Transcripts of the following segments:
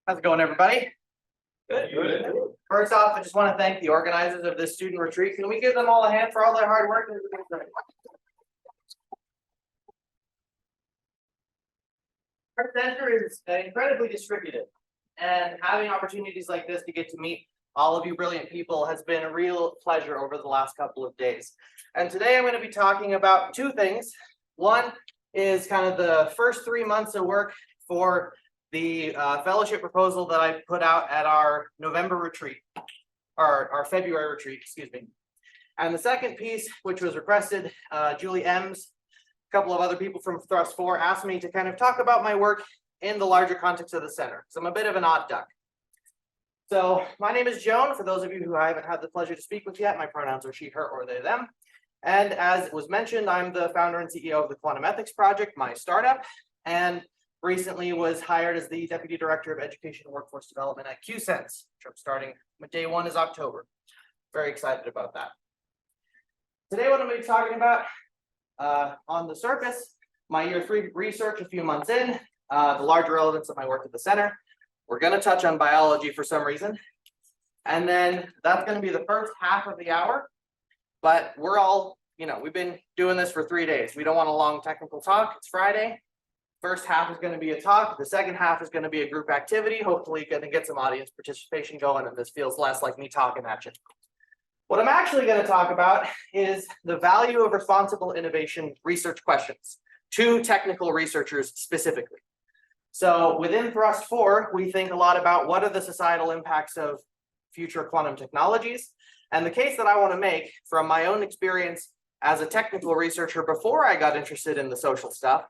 How's it going, everybody? Good. First off, I just want to thank the organizers of this student retreat. Can we give them all a hand for all their hard work? Our center is incredibly distributed, and having opportunities like this to get to meet all of you brilliant people has been a real pleasure over the last couple of days. And today I'm going to be talking about two things. One is kind of the first 3 months of work for the fellowship proposal that I put out at our November retreat, or our February retreat, excuse me. And the second piece, which was requested, Julie Ems, a couple of other people from Thrust 4 asked me to kind of talk about my work in the larger context of the center. So I'm a bit of an odd duck. So my name is Joan. For those of you who I haven't had the pleasure to speak with yet, my pronouns are she, her, or they, them. And as was mentioned, I'm the founder and CEO of the Quantum Ethics Project, my startup, and recently was hired as the Deputy Director of Education and Workforce Development at QSense, which I'm starting, day one is October. Very excited about that. Today, what I'm going to be talking about, on the surface, my year 3 research a few months in, the larger relevance of my work at the center. We're going to touch on biology for some reason. And then that's going to be the first half of the hour. But we're all, we've been doing this for 3 days. We don't want a long technical talk. It's Friday. First half is going to be a talk. The second half is going to be a group activity. Hopefully going to get some audience participation going, and this feels less like me talking at you. What I'm actually going to talk about is the value of responsible innovation research questions to technical researchers specifically. So within Thrust 4, we think a lot about what are the societal impacts of future quantum technologies. And the case that I want to make from my own experience as a technical researcher before I got interested in the social stuff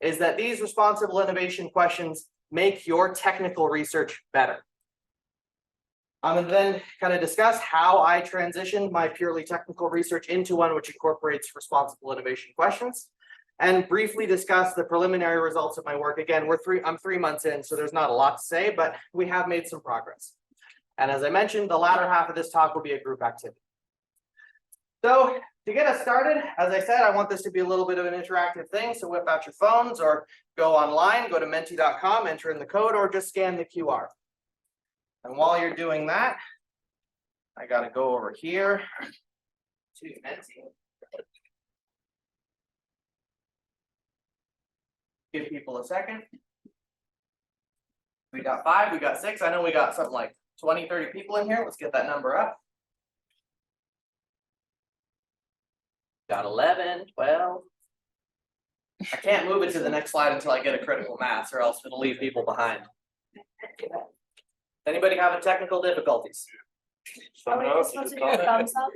is that these responsible innovation questions make your technical research better. I'm going to then kind of discuss how I transitioned my purely technical research into one which incorporates responsible innovation questions, and briefly discuss the preliminary results of my work. Again, I'm 3 months in, so there's not a lot to say, but we have made some progress. And as I mentioned, the latter half of this talk will be a group activity. So to get us started, as I said, I want this to be a little bit of an interactive thing. So whip out your phones or go online, go to menti.com, enter in the code, or just scan the QR. And while you're doing that, I got to go over here to Menti. Give people a second. We got 5, we got 6. I know we got something like 20, 30 people in here. Let's get that number up. Got 11, 12. I can't move it to the next slide until I get a critical mass, or else it'll leave people behind. Anybody having technical difficulties? Oh, wait, it's supposed to be a thumbs up?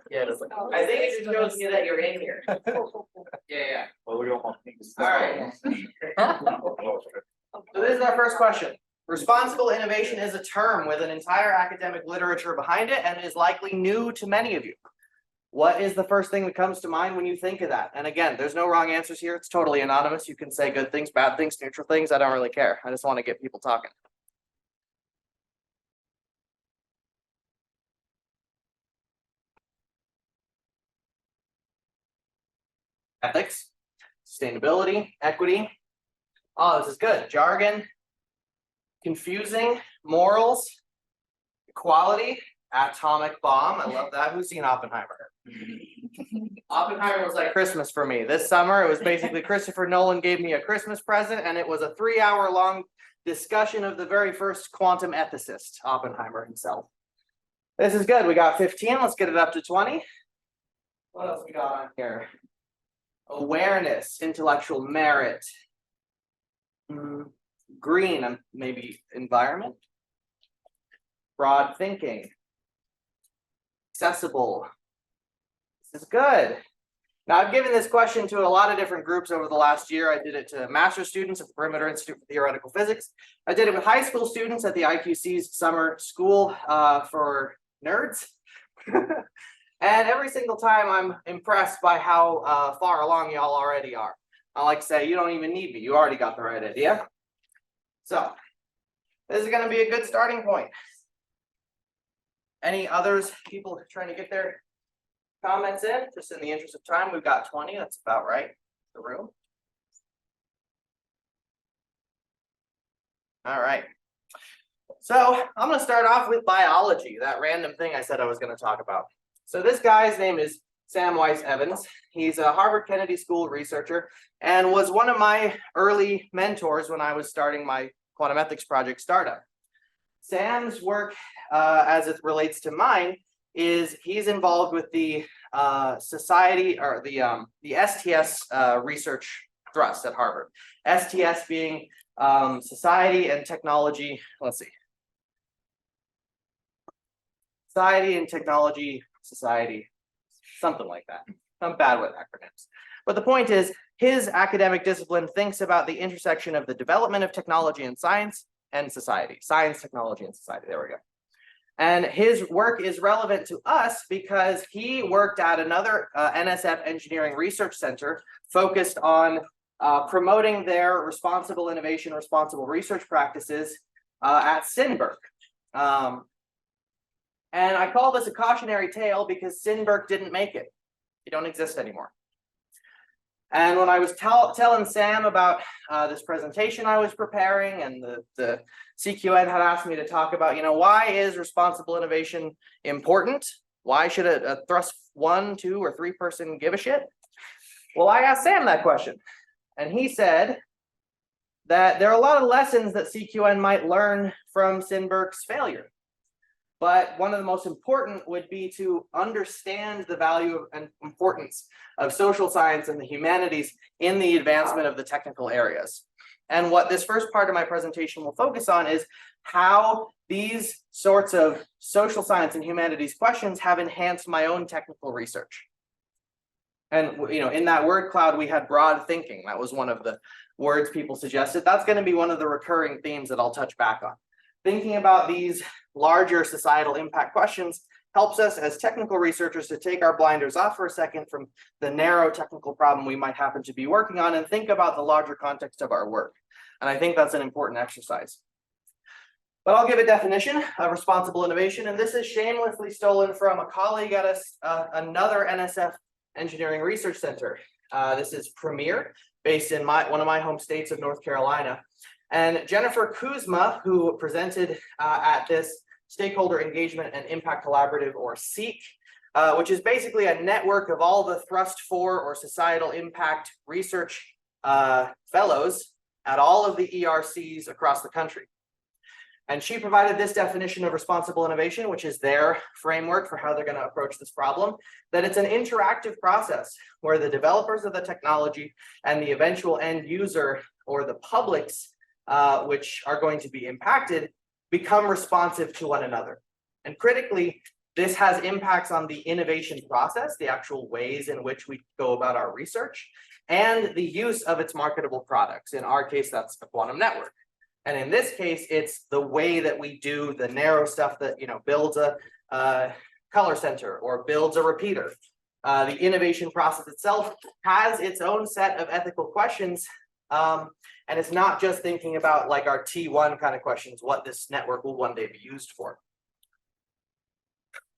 Yeah, I think it just shows me that you're in here. Yeah. Well, we don't want things. All right. So this is our first question. Responsible innovation is a term with an entire academic literature behind it and is likely new to many of you. What is the first thing that comes to mind when you think of that? And again, there's no wrong answers here. It's totally anonymous. You can say good things, bad things, neutral things. I don't really care. I just want to get people talking. Ethics, sustainability, equity. Oh, this is good. Jargon, confusing, morals, equality, atomic bomb. I love that. Who's seen Oppenheimer? Oppenheimer was like Christmas for me. This summer, it was basically Christopher Nolan gave me a Christmas present, and it was a 3-hour-long discussion of the very first quantum ethicist, Oppenheimer himself. This is good. We got 15. Let's get it up to 20. What else we got on here? Awareness, intellectual merit, green, maybe environment, broad thinking, accessible. This is good. Now, I've given this question to a lot of different groups over the last year. I did it to master's students at the Perimeter Institute for Theoretical Physics. I did it with high school students at the IQC's summer school for nerds. And every single time I'm impressed by how far along y'all already are. I like to say, you don't even need me. You already got the right idea. So this is going to be a good starting point. Any others, people trying to get their comments in? Just in the interest of time, we've got 20. That's about right. The room. All right. So I'm going to start off with biology, that random thing I said I was going to talk about. So this guy's name is Sam Weiss Evans. He's a Harvard Kennedy School researcher and was one of my early mentors when I was starting my quantum ethics project startup. Sam's work, as it relates to mine, is he's involved with the society or the STS research thrust at Harvard. STS being society and technology. Let's see. Society and technology society, something like that. I'm bad with acronyms. But the point is, his academic discipline thinks about the intersection of the development of technology and science and society. Science, technology, and society. There we go. And his work is relevant to us because he worked at another NSF engineering research center focused on promoting their responsible innovation, responsible research practices at Sinberg. And I call this a cautionary tale because Sinberg didn't make it. They don't exist anymore. And when I was telling Sam about this presentation I was preparing, and the CQN had asked me to talk about, why is responsible innovation important? Why should a thrust 1, 2, or 3 person give a shit? Well, I asked Sam that question, and he said that there are a lot of lessons that CQN might learn from Sinberg's failure. But one of the most important would be to understand the value and importance of social science and the humanities in the advancement of the technical areas. And what this first part of my presentation will focus on is how these sorts of social science and humanities questions have enhanced my own technical research. And in that word cloud, we had broad thinking. That was one of the words people suggested. That's going to be one of the recurring themes that I'll touch back on. Thinking about these larger societal impact questions helps us as technical researchers to take our blinders off for a second from the narrow technical problem we might happen to be working on and think about the larger context of our work. And I think that's an important exercise. But I'll give a definition of responsible innovation, and this is shamelessly stolen from a colleague at another NSF engineering research center. This is Premier, based in one of my home states of North Carolina. And Jennifer Kuzma, who presented at this Stakeholder Engagement and Impact Collaborative, or SEEK, which is basically a network of all the Thrust 4 or societal impact research fellows at all of the ERCs across the country. And she provided this definition of responsible innovation, which is their framework for how they're going to approach this problem, that it's an interactive process where the developers of the technology and the eventual end user or the publics which are going to be impacted become responsive to one another. And critically, this has impacts on the innovation process, the actual ways in which we go about our research, and the use of its marketable products. In our case, that's the quantum network. And in this case, it's the way that we do the narrow stuff that builds a color center or builds a repeater. The innovation process itself has its own set of ethical questions. And it's not just thinking about like our T1 kind of questions, what this network will one day be used for.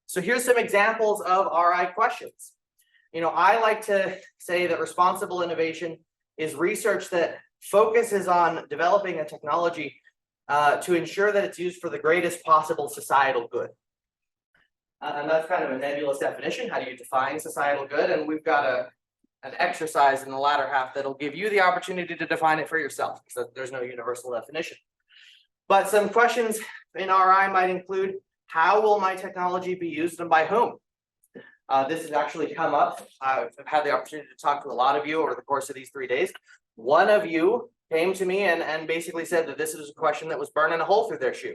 So here's some examples of RI questions. I like to say that responsible innovation is research that focuses on developing a technology to ensure that it's used for the greatest possible societal good. And that's kind of a nebulous definition. How do you define societal good? And we've got an exercise in the latter half that'll give you the opportunity to define it for yourself, because there's no universal definition. But some questions in RI might include, how will my technology be used and by whom? This has actually come up. I've had the opportunity to talk to a lot of you over the course of these 3 days. One of you came to me and basically said that this was a question that was burning a hole through their shoe.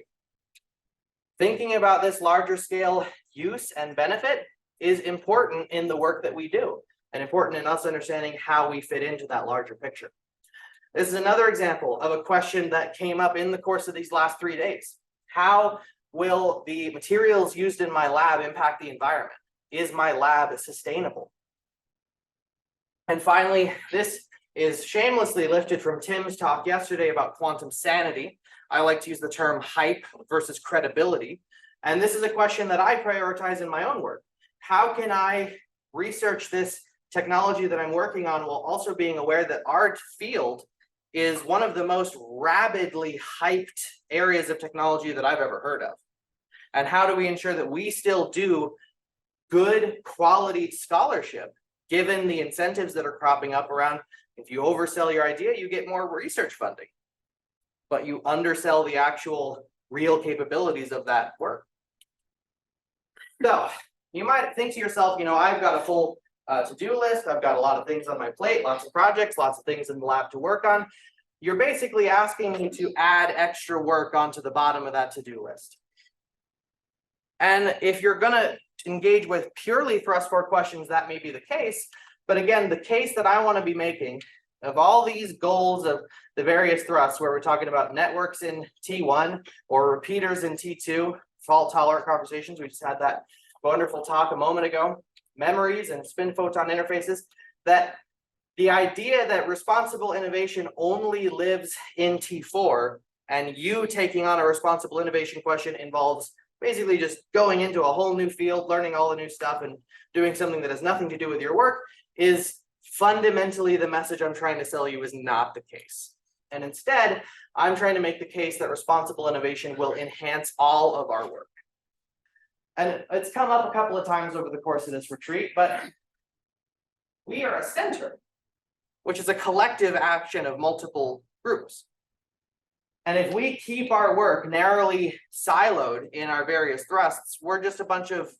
Thinking about this larger scale use and benefit is important in the work that we do, and important in us understanding how we fit into that larger picture. This is another example of a question that came up in the course of these last 3 days. How will the materials used in my lab impact the environment? Is my lab sustainable? And finally, this is shamelessly lifted from Tim's talk yesterday about quantum sanity. I like to use the term hype versus credibility. And this is a question that I prioritize in my own work. How can I research this technology that I'm working on while also being aware that our field is one of the most rabidly hyped areas of technology that I've ever heard of. And how do we ensure that we still do good quality scholarship, given the incentives that are cropping up around, if you oversell your idea, you get more research funding, but you undersell the actual real capabilities of that work. So you might think to yourself, you know, I've got a full to-do list. I've got a lot of things on my plate, lots of projects, lots of things in the lab to work on. You're basically asking me to add extra work onto the bottom of that to-do list. And if you're going to engage with purely thrust forward questions, that may be the case. But again, the case that I want to be making of all these goals of the various thrusts, where we're talking about networks in T1 or repeaters in T2, fault tolerant conversations, we just had that wonderful talk a moment ago, memories and spin photon interfaces, that the idea that responsible innovation only lives in T4 and you taking on a responsible innovation question involves basically just going into a whole new field, learning all the new stuff and doing something that has nothing to do with your work is fundamentally the message I'm trying to sell you is not the case. And instead, I'm trying to make the case that responsible innovation will enhance all of our work. And it's come up a couple of times over the course of this retreat, but we are a center, which is a collective action of multiple groups. And if we keep our work narrowly siloed in our various thrusts, we're just a bunch of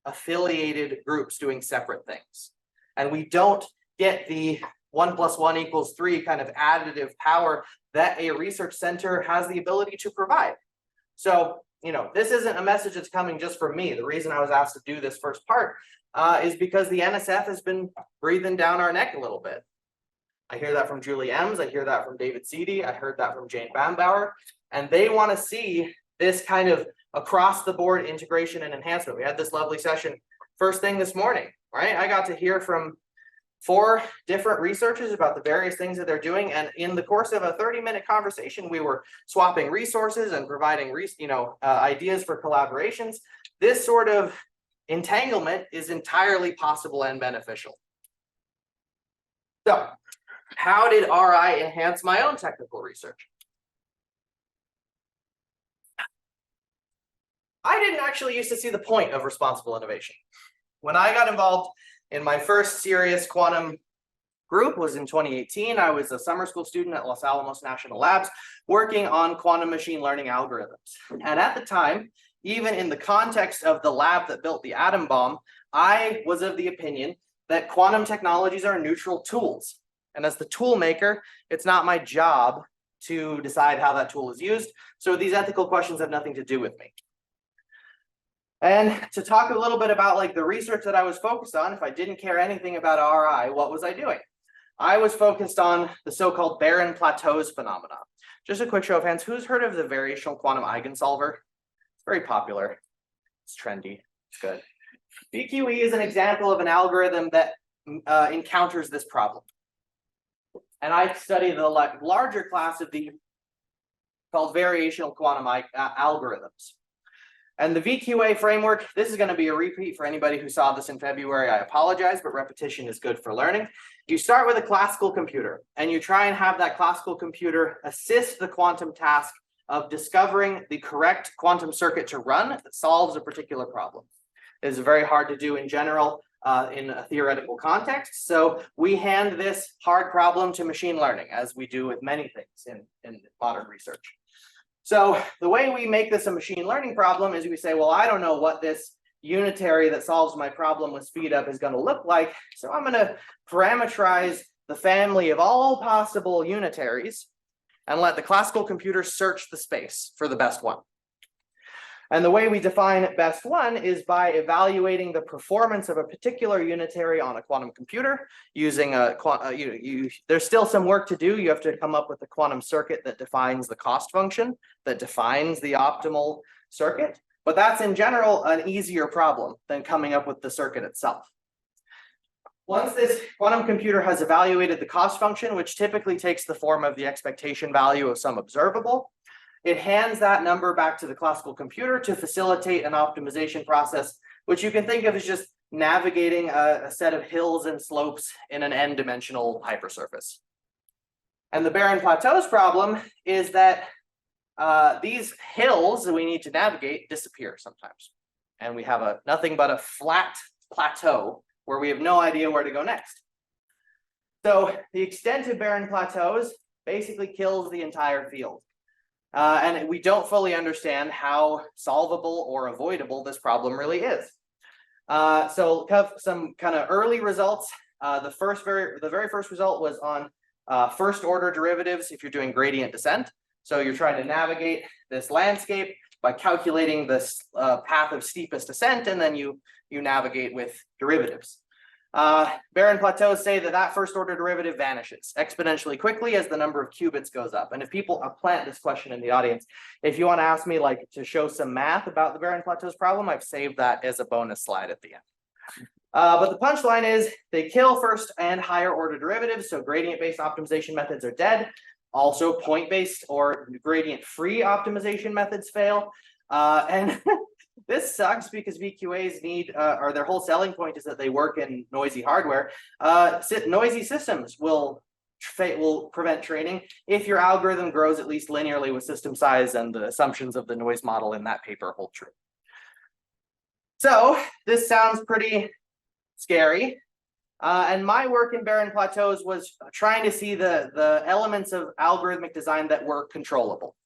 affiliated groups doing separate things. And we don't get the 1 + 1 = 3 kind of additive power that a research center has the ability to provide. So, you know, this isn't a message that's coming just from me. The reason I was asked to do this first part is because the NSF has been breathing down our neck a little bit. I hear that from Julie Ems. I hear that from David Seedy. I heard that from Jane Bambauer. And they want to see this kind of across the board integration and enhancement. We had this lovely session first thing this morning, right? I got to hear from 4 different researchers about the various things that they're doing. And in the course of a 30-minute conversation, we were swapping resources and providing ideas for collaborations. This sort of entanglement is entirely possible and beneficial. So, how did RI enhance my own technical research? I didn't actually used to see the point of responsible innovation. When I got involved in my first serious quantum group was in 2018. I was a summer school student at Los Alamos National Labs working on quantum machine learning algorithms. And at the time, even in the context of the lab that built the atom bomb, I was of the opinion that quantum technologies are neutral tools. And as the tool maker, it's not my job to decide how that tool is used. So these ethical questions have nothing to do with me. And to talk a little bit about like the research that I was focused on, if I didn't care anything about RI, what was I doing? I was focused on the so-called barren plateaus phenomena. Just a quick show of hands, who's heard of the variational quantum eigensolver? It's very popular. It's trendy. It's good. VQE is an example of an algorithm that encounters this problem. And I study the larger class of the called variational quantum algorithms. And the VQA framework, this is going to be a repeat for anybody who saw this in February. I apologize, but repetition is good for learning. You start with a classical computer, and you try and have that classical computer assist the quantum task of discovering the correct quantum circuit to run that solves a particular problem. It is very hard to do in general in a theoretical context. So we hand this hard problem to machine learning, as we do with many things in modern research. So the way we make this a machine learning problem is we say, well, I don't know what this unitary that solves my problem with speed up is going to look like. So I'm going to parameterize the family of all possible unitaries and let the classical computer search the space for the best one. And the way we define best one is by evaluating the performance of a particular unitary on a quantum computer using a there's still some work to do. You have to come up with a quantum circuit that defines the cost function, that defines the optimal circuit. But that's in general an easier problem than coming up with the circuit itself. Once this quantum computer has evaluated the cost function, which typically takes the form of the expectation value of some observable, it hands that number back to the classical computer to facilitate an optimization process, which you can think of as just navigating a set of hills and slopes in an n-dimensional hypersurface. And the barren plateaus problem is that these hills that we need to navigate disappear sometimes. And we have nothing but a flat plateau where we have no idea where to go next. So the extent of barren plateaus basically kills the entire field. And we don't fully understand how solvable or avoidable this problem really is. So have some kind of early results. The very first result was on first order derivatives if you're doing gradient descent. So you're trying to navigate this landscape by calculating this path of steepest ascent, and then you navigate with derivatives. Barren plateaus say that first order derivative vanishes exponentially quickly as the number of qubits goes up. And if people, I'll plant this question in the audience, if you want to ask me like to show some math about the barren plateaus problem, I've saved that as a bonus slide at the end. But the punchline is they kill first and higher order derivatives. So gradient-based optimization methods are dead. Also point-based or gradient-free optimization methods fail. And this sucks because VQAs need, or their whole selling point is that they work in noisy hardware. Noisy systems will prevent training if your algorithm grows at least linearly with system size and the assumptions of the noise model in that paper hold true. So this sounds pretty scary. And my work in barren plateaus was trying to see the elements of algorithmic design that were controllable.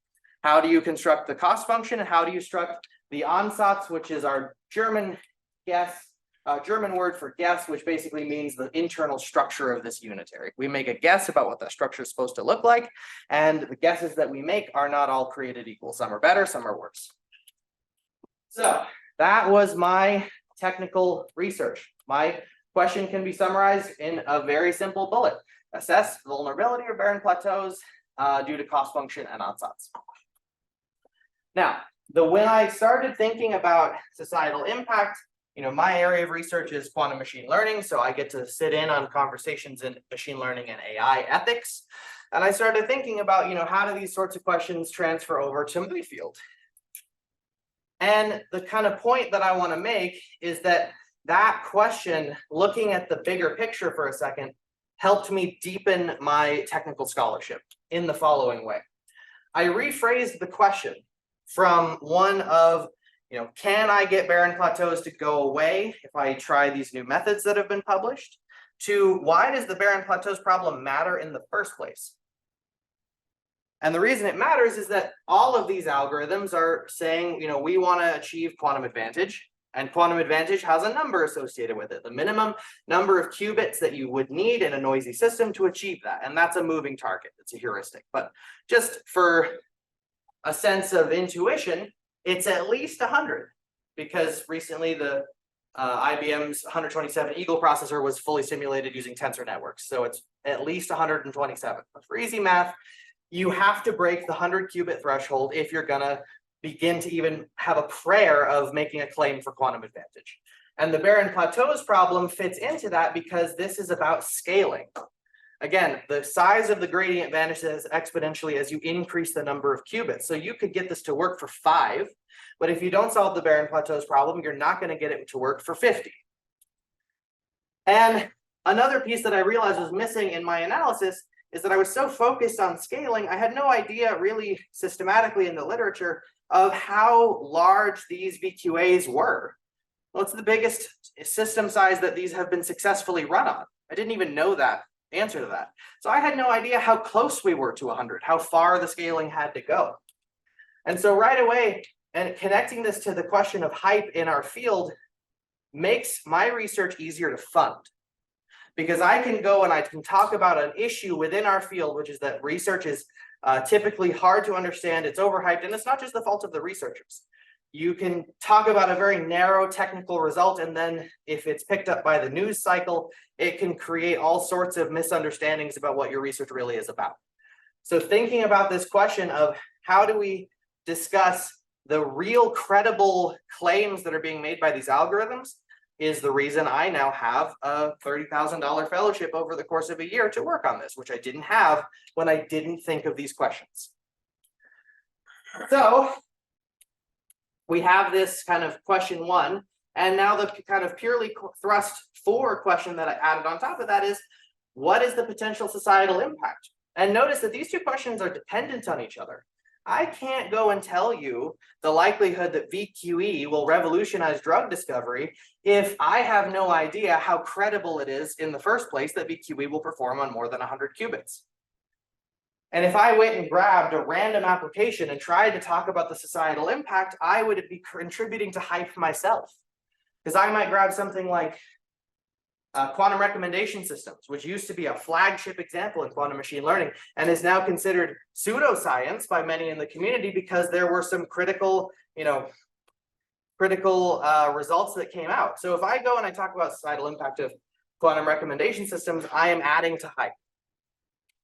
How do you construct the cost function, and how do you construct the ansatz, which is our German word for guess, which basically means the internal structure of this unitary. We make a guess about what that structure is supposed to look like, and the guesses that we make are not all created equal. Some are better, some are worse. So that was my technical research. My question can be summarized in a very simple bullet. Assess vulnerability of barren plateaus due to cost function and ansatz. Now, when I started thinking about societal impact, my area of research is quantum machine learning, so I get to sit in on conversations in machine learning and AI ethics. And I started thinking about, how do these sorts of questions transfer over to my field? And the kind of point that I want to make is that question, looking at the bigger picture for a second, helped me deepen my technical scholarship in the following way. I rephrased the question from one of, can I get barren plateaus to go away if I try these new methods that have been published, to why does the barren plateaus problem matter in the first place? And the reason it matters is that all of these algorithms are saying, we want to achieve quantum advantage, and quantum advantage has a number associated with it, the minimum number of qubits that you would need in a noisy system to achieve that. And that's a moving target. It's a heuristic. But just for a sense of intuition, it's at least 100, because recently the IBM's 127 Eagle processor was fully simulated using tensor networks. So it's at least 127. But for easy math, you have to break the 100 qubit threshold if you're going to begin to even have a prayer of making a claim for quantum advantage. And the barren plateaus problem fits into that because this is about scaling. Again, the size of the gradient vanishes exponentially as you increase the number of qubits. So you could get this to work for 5, but if you don't solve the barren plateaus problem, you're not going to get it to work for 50. And another piece that I realized was missing in my analysis is that I was so focused on scaling, I had no idea really systematically in the literature of how large these VQAs were. Well, it's the biggest system size that these have been successfully run on. I didn't even know that answer to that. So I had no idea how close we were to 100, how far the scaling had to go. And so right away, and connecting this to the question of hype in our field makes my research easier to fund. Because I can go and I can talk about an issue within our field, which is that research is typically hard to understand, it's overhyped, and it's not just the fault of the researchers. You can talk about a very narrow technical result, and then if it's picked up by the news cycle, it can create all sorts of misunderstandings about what your research really is about. So thinking about this question of how do we discuss the real credible claims that are being made by these algorithms is the reason I now have a $30,000 fellowship over the course of a year to work on this, which I didn't have when I didn't think of these questions. So we have this kind of question 1, and now the kind of purely thrust 4 question that I added on top of that is, what is the potential societal impact? And notice that these two questions are dependent on each other. I can't go and tell you the likelihood that VQE will revolutionize drug discovery if I have no idea how credible it is in the first place that VQE will perform on more than 100 qubits. And if I went and grabbed a random application and tried to talk about the societal impact, I would be contributing to hype myself. Because I might grab something like quantum recommendation systems, which used to be a flagship example in quantum machine learning and is now considered pseudoscience by many in the community because there were some critical results that came out. So if I go and I talk about societal impact of quantum recommendation systems, I am adding to hype.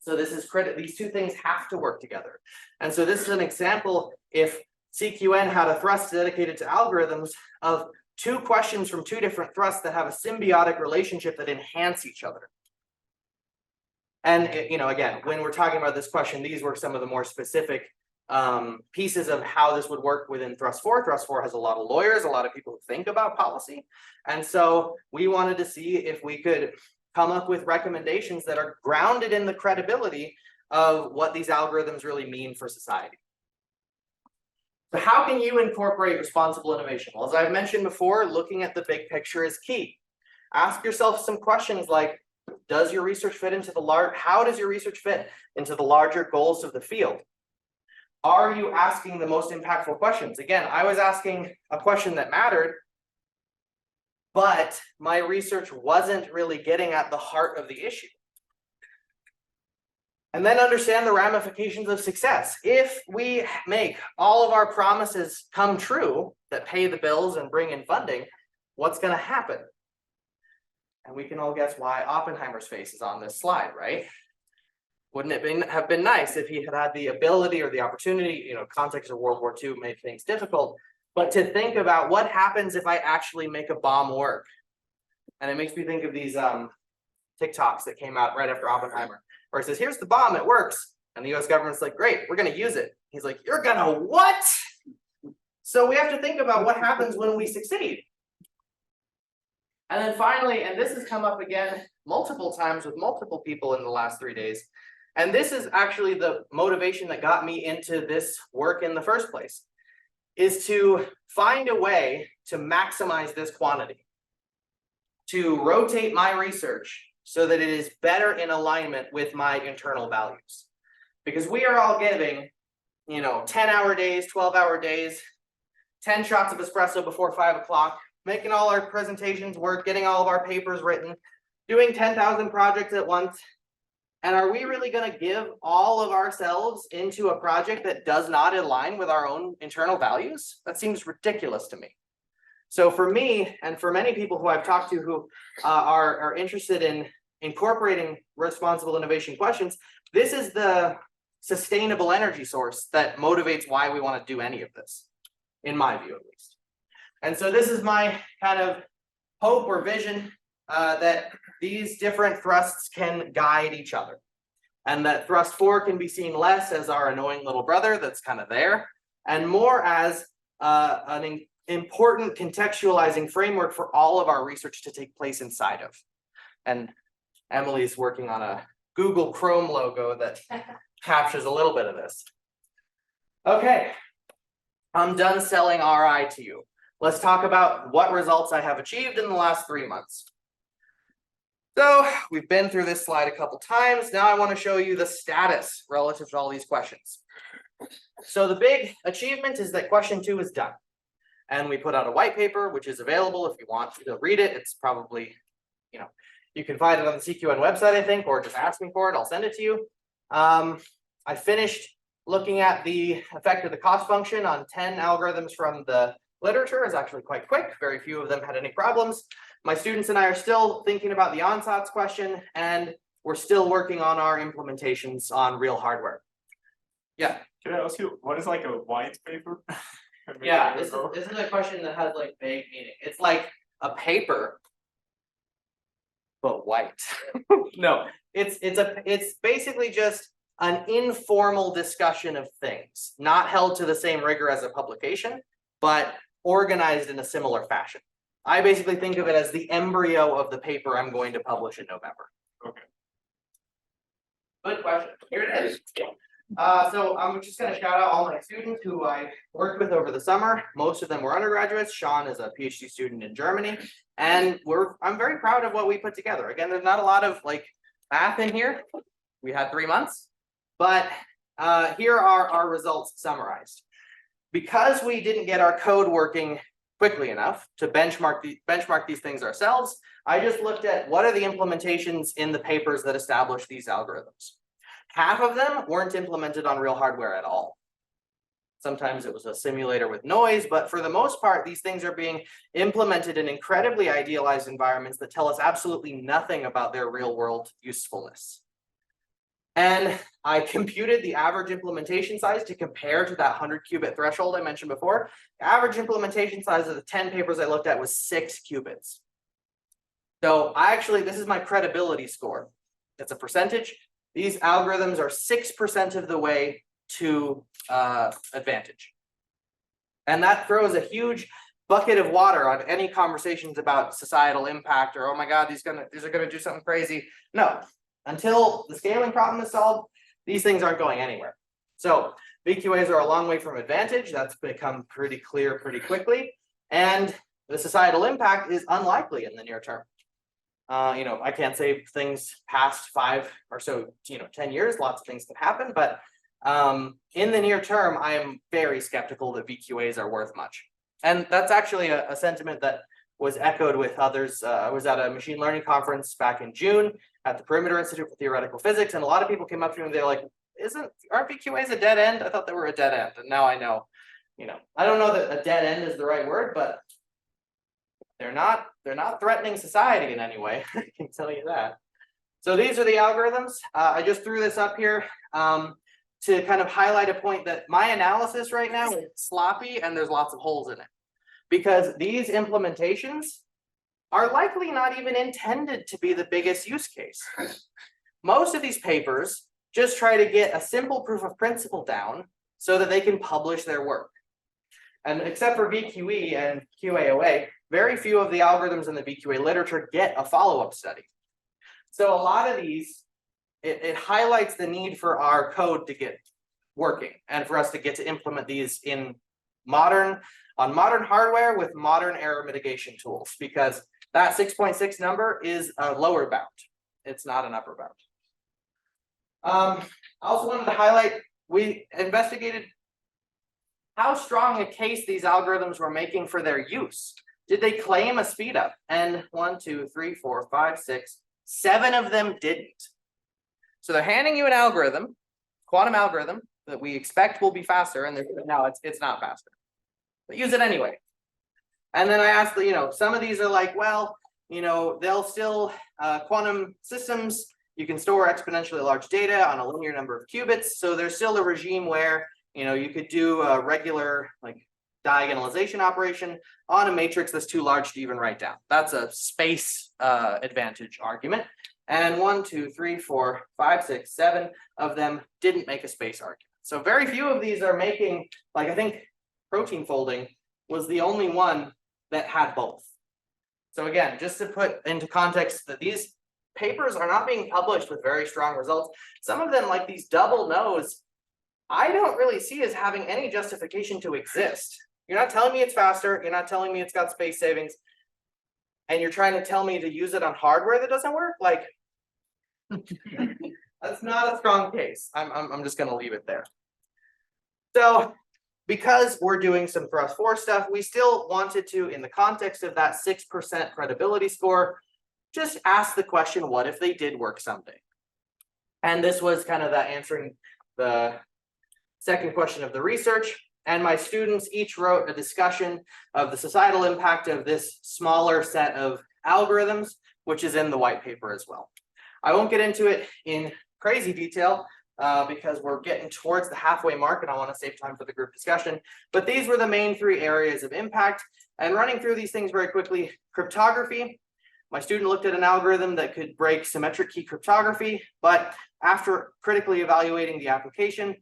So this is these two things have to work together. And so this is an example if CQN had a thrust dedicated to algorithms of two questions from two different thrusts that have a symbiotic relationship that enhance each other. And again, when we're talking about this question, these were some of the more specific pieces of how this would work within thrust 4. Thrust 4 has a lot of lawyers, a lot of people who think about policy. And so we wanted to see if we could come up with recommendations that are grounded in the credibility of what these algorithms really mean for society. So how can you incorporate responsible innovation? Well, as I've mentioned before, looking at the big picture is key. Ask yourself some questions like, does your research fit into how does your research fit into the larger goals of the field? Are you asking the most impactful questions? Again, I was asking a question that mattered, but my research wasn't really getting at the heart of the issue. And then understand the ramifications of success. If we make all of our promises come true that pay the bills and bring in funding, what's going to happen? And we can all guess why Oppenheimer's face is on this slide, right? Wouldn't it have been nice if he had had the ability or the opportunity, context of World War II made things difficult, but to think about what happens if I actually make a bomb work. And it makes me think of these TikToks that came out right after Oppenheimer, where it says, here's the bomb, it works. And the US government's like, great, we're gonna use it. He's like, you're gonna what? So we have to think about what happens when we succeed. And then finally, and this has come up again multiple times with multiple people in the last 3 days, and this is actually the motivation that got me into this work in the first place, is to find a way to maximize this quantity, to rotate my research so that it is better in alignment with my internal values. Because we are all giving, 10-hour days, 12-hour days, 10 shots of espresso before 5 o'clock, making all our presentations work, getting all of our papers written, doing 10,000 projects at once. And are we really going to give all of ourselves into a project that does not align with our own internal values? That seems ridiculous to me. So for me, and for many people who I've talked to who are interested in incorporating responsible innovation questions, this is the sustainable energy source that motivates why we want to do any of this, in my view at least. And so this is my kind of hope or vision that these different thrusts can guide each other. And that thrust 4 can be seen less as our annoying little brother that's kind of there, and more as an important contextualizing framework for all of our research to take place inside of. And Emily's working on a Google Chrome logo that captures a little bit of this. Okay, I'm done selling RI to you. Let's talk about what results I have achieved in the last 3 months. So we've been through this slide a couple times. Now I want to show you the status relative to all these questions. So the big achievement is that question 2 is done. And we put out a white paper, which is available if you want to read it. It's probably, you can find it on the CQN website, I think, or just ask me for it. I'll send it to you. I finished looking at the effect of the cost function on 10 algorithms from the literature. Is actually quite quick. Very few of them had any problems. My students and I are still thinking about the ansatz question, and we're still working on our implementations on real hardware. Yeah. Can I ask you, what is like a white paper? Yeah, this is a question that has like vague meaning. It's like a paper, but white. No, it's basically just an informal discussion of things, not held to the same rigor as a publication, but organized in a similar fashion. I basically think of it as the embryo of the paper I'm going to publish in November. Okay. Good question. Here it is. So I'm just gonna shout out all my students who I worked with over the summer. Most of them were undergraduates. Sean is a PhD student in Germany. And I'm very proud of what we put together. Again, there's not a lot of like math in here. We had 3 months, but here are our results summarized. Because we didn't get our code working quickly enough to benchmark these things ourselves, I just looked at what are the implementations in the papers that establish these algorithms. Half of them weren't implemented on real hardware at all. Sometimes it was a simulator with noise, but for the most part, these things are being implemented in incredibly idealized environments that tell us absolutely nothing about their real world usefulness. And I computed the average implementation size to compare to that 100 qubit threshold I mentioned before. The average implementation size of the 10 papers I looked at was 6 qubits. So this is my credibility score. It's a percentage. These algorithms are 6% of the way to advantage. And that throws a huge bucket of water on any conversations about societal impact or, oh my God, these are gonna do something crazy. No. Until the scaling problem is solved, these things aren't going anywhere. So VQAs are a long way from advantage. That's become pretty clear pretty quickly. And the societal impact is unlikely in the near term. I can't say things past 5 or so, 10 years, lots of things can happen, but in the near term, I am very skeptical that VQAs are worth much. And that's actually a sentiment that was echoed with others. I was at a machine learning conference back in June at the Perimeter Institute for Theoretical Physics, and a lot of people came up to me and they're like, aren't VQAs a dead end? I thought they were a dead end. And now I know, I don't know that a dead end is the right word, but they're not threatening society in any way. I can tell you that. So these are the algorithms. I just threw this up here to kind of highlight a point that my analysis right now is sloppy and there's lots of holes in it. Because these implementations are likely not even intended to be the biggest use case. Most of these papers just try to get a simple proof of principle down so that they can publish their work. And except for VQE and QAOA, very few of the algorithms in the VQA literature get a follow-up study. So a lot of these, it highlights the need for our code to get working and for us to get to implement these on modern hardware with modern error mitigation tools, because that 6.6 number is a lower bound. It's not an upper bound. I also wanted to highlight, we investigated how strong a case these algorithms were making for their use. Did they claim a speed up? And 1, 2, 3, 4, 5, 6, 7 of them didn't. So they're handing you an algorithm, quantum algorithm, that we expect will be faster, and no, it's not faster. But use it anyway. And then I asked, some of these are like, well, they'll still, quantum systems, you can store exponentially large data on a linear number of qubits. So there's still a regime where, you could do a regular diagonalization operation on a matrix that's too large to even write down. That's a space advantage argument. And 1, 2, 3, 4, 5, 6, 7 of them didn't make a space argument. So very few of these are making, I think protein folding was the only one that had both. So again, just to put into context that these papers are not being published with very strong results. Some of them, like these double no's, I don't really see as having any justification to exist. You're not telling me it's faster. You're not telling me it's got space savings. And you're trying to tell me to use it on hardware that doesn't work? That's not a strong case. I'm just going to leave it there. So because we're doing some thrust force stuff, we still wanted to, in the context of that 6% credibility score, just ask the question, what if they did work someday? And this was kind of that answering the second question of the research. And my students each wrote a discussion of the societal impact of this smaller set of algorithms, which is in the white paper as well. I won't get into it in crazy detail because we're getting towards the halfway mark and I want to save time for the group discussion. But these were the main 3 areas of impact. And running through these things very quickly, cryptography. My student looked at an algorithm that could break symmetric key cryptography, but after critically evaluating the application,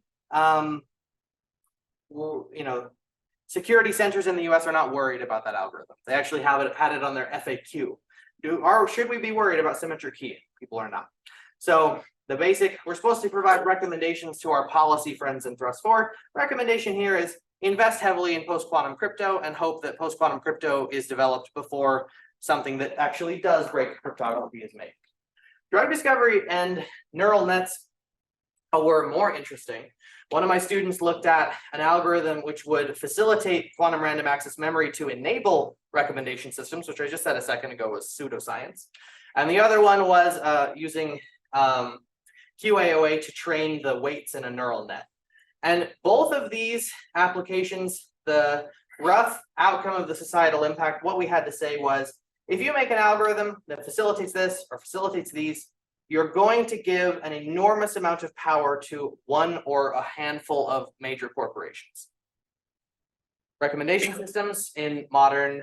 security centers in the US are not worried about that algorithm. They actually had it on their FAQ. Should we be worried about symmetric key? People are not. So we're supposed to provide recommendations to our policy friends in thrust 4. Recommendation here is invest heavily in post-quantum crypto and hope that post-quantum crypto is developed before something that actually does break cryptography is made. Drug discovery and neural nets were more interesting. One of my students looked at an algorithm which would facilitate quantum random access memory to enable recommendation systems, which I just said a second ago was pseudoscience. And the other one was using QAOA to train the weights in a neural net. And both of these applications, the rough outcome of the societal impact, what we had to say was, if you make an algorithm that facilitates this or facilitates these, you're going to give an enormous amount of power to one or a handful of major corporations. Recommendation systems in modern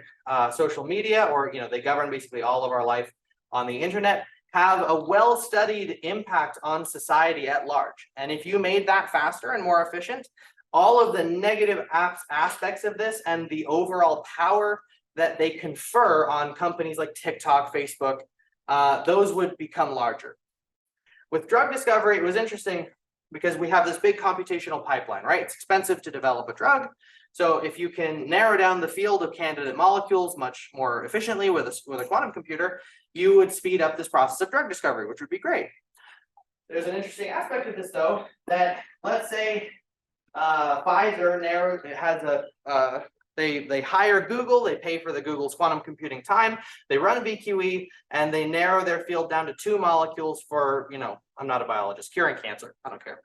social media, or they govern basically all of our life on the internet, have a well-studied impact on society at large. And if you made that faster and more efficient, all of the negative aspects of this and the overall power that they confer on companies like TikTok, Facebook, those would become larger. With drug discovery, it was interesting because we have this big computational pipeline, right? It's expensive to develop a drug. So if you can narrow down the field of candidate molecules much more efficiently with a quantum computer, you would speed up this process of drug discovery, which would be great. There's an interesting aspect of this, though, that let's say Pfizer has they hire Google, they pay for the Google's quantum computing time, they run a VQE, and they narrow their field down to 2 molecules for, I'm not a biologist, curing cancer. I don't care.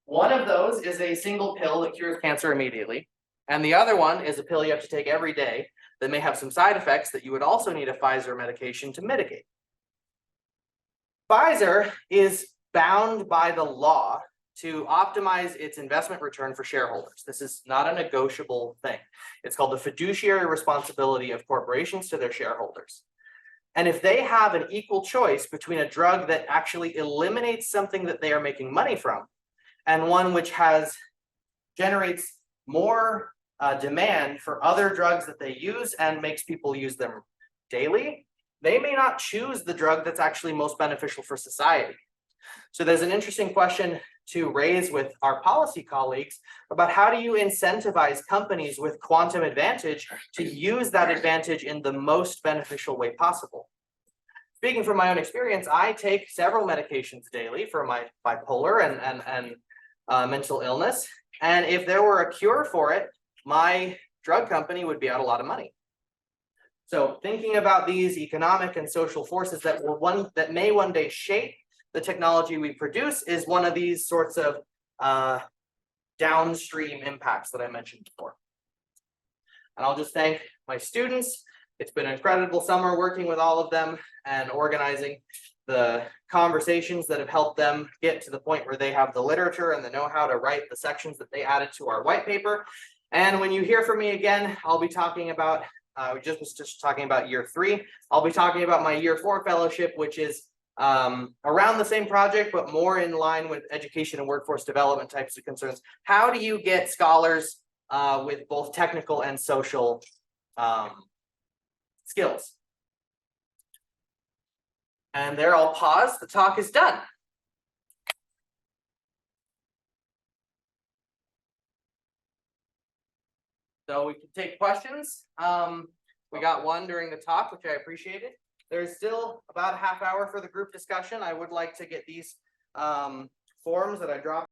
One of those is a single pill that cures cancer immediately. And the other one is a pill you have to take every day that may have some side effects that you would also need a Pfizer medication to mitigate. Pfizer is bound by the law to optimize its investment return for shareholders. This is not a negotiable thing. It's called the fiduciary responsibility of corporations to their shareholders. And if they have an equal choice between a drug that actually eliminates something that they are making money from and one which generates more demand for other drugs that they use and makes people use them daily, they may not choose the drug that's actually most beneficial for society. So there's an interesting question to raise with our policy colleagues about how do you incentivize companies with quantum advantage to use that advantage in the most beneficial way possible. Speaking from my own experience, I take several medications daily for my bipolar and mental illness. And if there were a cure for it, my drug company would be out a lot of money. So thinking about these economic and social forces that may one day shape the technology we produce is one of these sorts of downstream impacts that I mentioned before. And I'll just thank my students. It's been an incredible summer working with all of them and organizing the conversations that have helped them get to the point where they have the literature and the know-how to write the sections that they added to our white paper. And when you hear from me again, I'll be talking about, we was just talking about year 3. I'll be talking about my year 4 fellowship, which is around the same project, but more in line with education and workforce development types of concerns. How do you get scholars with both technical and social skills? And there, I'll pause. The talk is done. So we can take questions. We got one during the talk, which I appreciated. There's still about a half hour for the group discussion. I would like to get these forms that I dropped